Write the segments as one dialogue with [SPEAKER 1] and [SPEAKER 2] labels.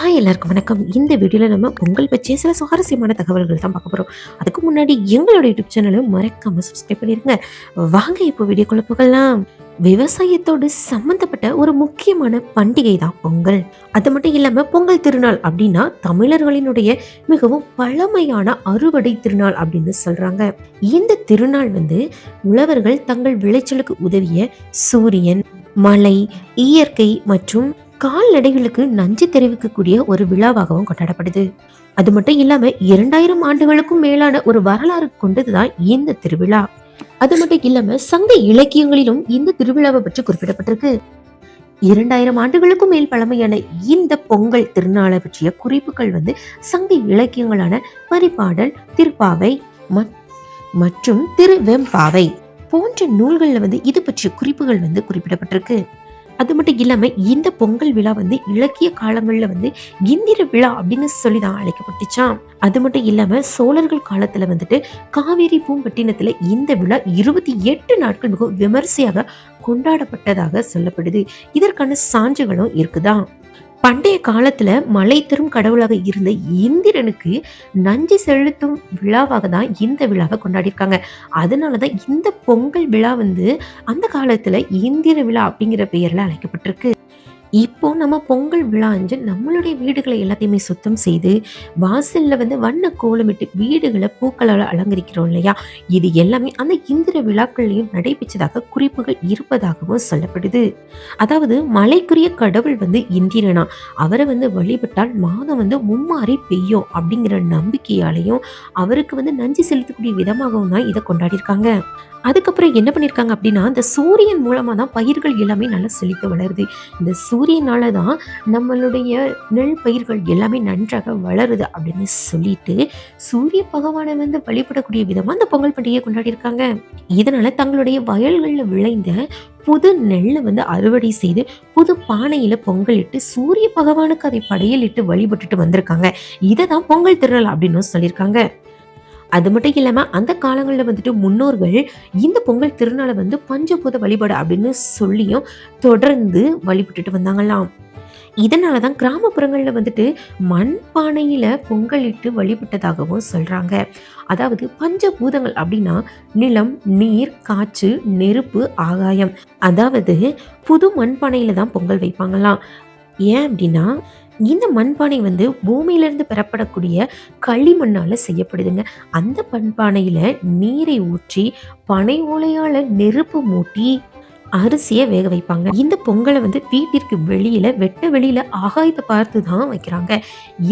[SPEAKER 1] Hi எல்லாருக்கும் வணக்கம். இந்த வீடியோவில் நம்ம பொங்கல் பற்றிய சில சுவாரஸ்யமான தகவல்கள் தான் பார்க்க போகிறோம். அதுக்கு முன்னாடி எங்களோட யூடியூப் சேனலை மறக்காம சப்ஸ்கிரைப் பண்ணிடுங்க. வாங்க இப்போ வீடியோக்குள்ள போகலாம். விவசாயத்தோடு சம்பந்தப்பட்ட ஒரு முக்கியமான பண்டிகை தான் பொங்கல். அது மட்டும் இல்லாம பொங்கல் திருநாள் அப்படின்னா தமிழர்களினுடைய மிகவும் பழமையான அறுவடை திருநாள் அப்படின்னு சொல்றாங்க. இந்த திருநாள் உழவர்கள் தங்கள் விளைச்சலுக்கு உதவிய சூரியன், மழை, இயற்கை மற்றும் கால்நடைகளுக்கு நன்றி தெரிவிக்கக்கூடிய ஒரு விழாவாகவும் கொண்டாடப்படுது. அது மட்டும் இல்லாம 2000 ஆண்டுகளுக்கும் மேலான ஒரு வரலாறு கொண்டதுதான் இந்த திருவிழா. அது மட்டும் இல்லாம சங்க இலக்கியங்களிலும் இந்த திருவிழாவை பற்றி குறிப்பிடப்பட்டிருக்கு. 2000 ஆண்டுகளுக்கும் மேல் பழமையான இந்த பொங்கல் திருநாளை பற்றிய குறிப்புகள் சங்க இலக்கியங்களான பரிபாடல், திருப்பாவை மற்றும் திருவெம்பாவை போன்ற நூல்கள்ல இது பற்றிய குறிப்புகள் குறிப்பிடப்பட்டிருக்கு. அது மட்டும் இல்லாம இந்த பொங்கல் விழா இலக்கிய காலங்கள்ல இந்திர விழா அப்படின்னு சொல்லிதான் அழைக்கப்பட்டுச்சாம். அது மட்டும் இல்லாம சோழர்கள் காலத்துல காவேரி பூம்பட்டினத்துல இந்த விழா 28 நாட்கள் மிகவும் விமர்சையாக கொண்டாடப்பட்டதாக சொல்லப்படுது. இதற்கான சான்றுகளும் இருக்குதான். பண்டைய காலத்துல மழை தரும் கடவுளாக இருந்த இந்திரனுக்கு நன்றி செலுத்தும் விழாவாக தான் இந்த விழாவை கொண்டாடிருக்காங்க. அதனாலதான் இந்த பொங்கல் விழா அந்த காலத்துல இந்திர விழா அப்படிங்கிற பெயர்ல அழைக்கப்பட்டிருக்கு. இப்போ நம்ம பொங்கல் விழா அன்று நம்மளுடைய வீடுகளை எல்லாத்தையுமே சுத்தம் செய்து வாசல்ல வண்ண கோலமிட்டு வீடுகளை பூக்களால் அலங்கரிக்கிறோம் இல்லையா? இது எல்லாமே அந்த இந்திர விழாக்கள்லையும் நடைபெற்றதாக குறிப்புகள் இருப்பதாகவும் சொல்லப்படுது. அதாவது மழைக்குரிய கடவுள் இந்திரனா, அவரை வழிபட்டால் மாதம் மும்மாறி பெய்யும் அப்படிங்கிற நம்பிக்கையாலையும் அவருக்கு நன்றி செலுத்தக்கூடிய விதமாகவும் தான் இதை கொண்டாடிருக்காங்க. அதுக்கப்புறம் என்ன பண்ணியிருக்காங்க அப்படின்னா, இந்த சூரியன் மூலமா தான் பயிர்கள் எல்லாமே நல்லா செழித்து வளருது. இந்த சூரியனால தான் நம்மளுடைய நெல் பயிர்கள் எல்லாமே நன்றாக வளருது அப்படின்னு சொல்லிட்டு சூரிய பகவானை வழிபடக்கூடிய விதமா அந்த பொங்கல் பண்டிகையை கொண்டாடியிருக்காங்க. இதனால தங்களுடைய வயல்களில் விளைந்த புது நெல்லை அறுவடை செய்து புது பானையில பொங்கலிட்டு சூரிய பகவானுக்கு அதை படையலிட்டு வழிபட்டுட்டு வந்திருக்காங்க. இதை தான் பொங்கல் திருநாள் அப்படின்னு சொல்லியிருக்காங்க. அது மட்டும் இல்லாம அந்த காலங்களில் முன்னோர்கள் இந்த பொங்கல் திருநாளை பஞ்சபூத வழிபாடு அப்படின்னு சொல்லியும் தொடர்ந்து வழிபட்டுட்டு வந்தாங்களாம். இதனாலதான் கிராமப்புறங்கள்ல மண் பானையில பொங்கலிட்டு வழிபட்டதாகவும் சொல்றாங்க. அதாவது பஞ்சபூதங்கள் அப்படின்னா நிலம், நீர், காற்று, நெருப்பு, ஆகாயம். அதாவது புது மண்பானையில தான் பொங்கல் வைப்பாங்களாம். ஏன் அப்படின்னா இந்த மண்பானை பூமியிலிருந்து பெறப்படக்கூடிய களிமண்ணால செய்யப்படுதுங்க. அந்த மண்பானையில நீரை ஊற்றி பனை ஓலையால நெருப்பு மூட்டி அரிசியை வேக வைப்பாங்க. இந்த பொங்கலை வீட்டிற்கு வெளியில வெட்ட வெளியில ஆகாயத்தை பார்த்து தான் வைக்கிறாங்க.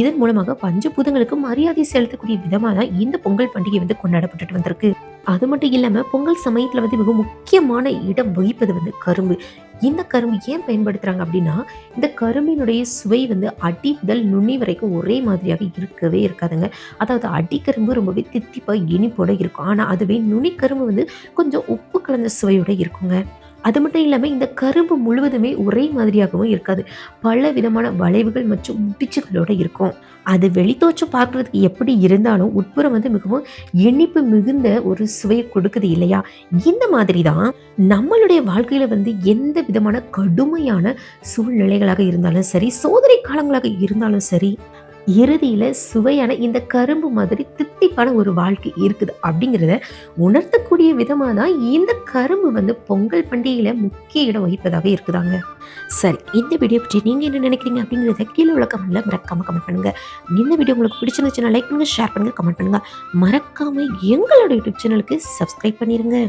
[SPEAKER 1] இதன் மூலமாக பஞ்சபூதங்களுக்கு மரியாதை செலுத்தக்கூடிய விதமாக தான் இந்த பொங்கல் பண்டிகை கொண்டாடப்பட்டு வந்திருக்கு. அது மட்டும் இல்லாம பொங்கல் சமயத்துல மிக முக்கியமான இடம் வகிப்பது கரும்பு. இந்த கரும்பு ஏன் பயன்படுத்துறாங்க அப்படின்னா, இந்த கரும்பினுடைய சுவை அடி முதல் நுனி வரைக்கும் ஒரே மாதிரியாக இருக்கவே இருக்காதுங்க. அதாவது அடிக்கரும்பு ரொம்பவே தித்திப்பா இனிப்போட இருக்கும். ஆனா அதுவே நுனி கரும்பு கொஞ்சம் உப்பு கலந்த சுவையோட இருக்குங்க. அது மட்டும் இல்லாமல் இந்த கரும்பு முழுவதுமே ஒரே மாதிரியாகவும் இருக்காது. பல விதமான வளைவுகள் மற்றும் முடிச்சுகளோட இருக்கும். அது வெளித்தோற்றம் பார்க்கறதுக்கு எப்படி இருந்தாலும் உட்புறம் மிகவும் இனிப்பு மிகுந்த ஒரு சுவையை கொடுக்குது இல்லையா? இந்த மாதிரி தான் நம்மளுடைய வாழ்க்கையில எந்த விதமான கடுமையான சூழ்நிலைகளாக இருந்தாலும் சரி, சோதனை காலங்களாக இருந்தாலும் சரி, இறுதியில சுவையான இந்த கரும்பு மாதிரி தித்திப்பான ஒரு வாழ்க்கை இருக்குது அப்படிங்கிறத உணர்த்தக்கூடிய விதமாக தான் இந்த கரும்பு பொங்கல் பண்டிகையில முக்கிய இடம் வகிப்பதாக இருக்குதாங்க. சரி, இந்த வீடியோ பற்றி நீங்க என்ன நினைக்கிறீங்க அப்படிங்கிறத கீழே உள்ள கமெண்ட்ல மறக்காம கமெண்ட் பண்ணுங்க. இந்த வீடியோ உங்களுக்கு பிடிச்சிருந்துச்சுன்னா லைக் பண்ணுங்க, ஷேர் பண்ணுங்க, கமெண்ட் பண்ணுங்க. மறக்காம எங்களோட யூடியூப் சேனலுக்கு சப்ஸ்கிரைப் பண்ணிருங்க.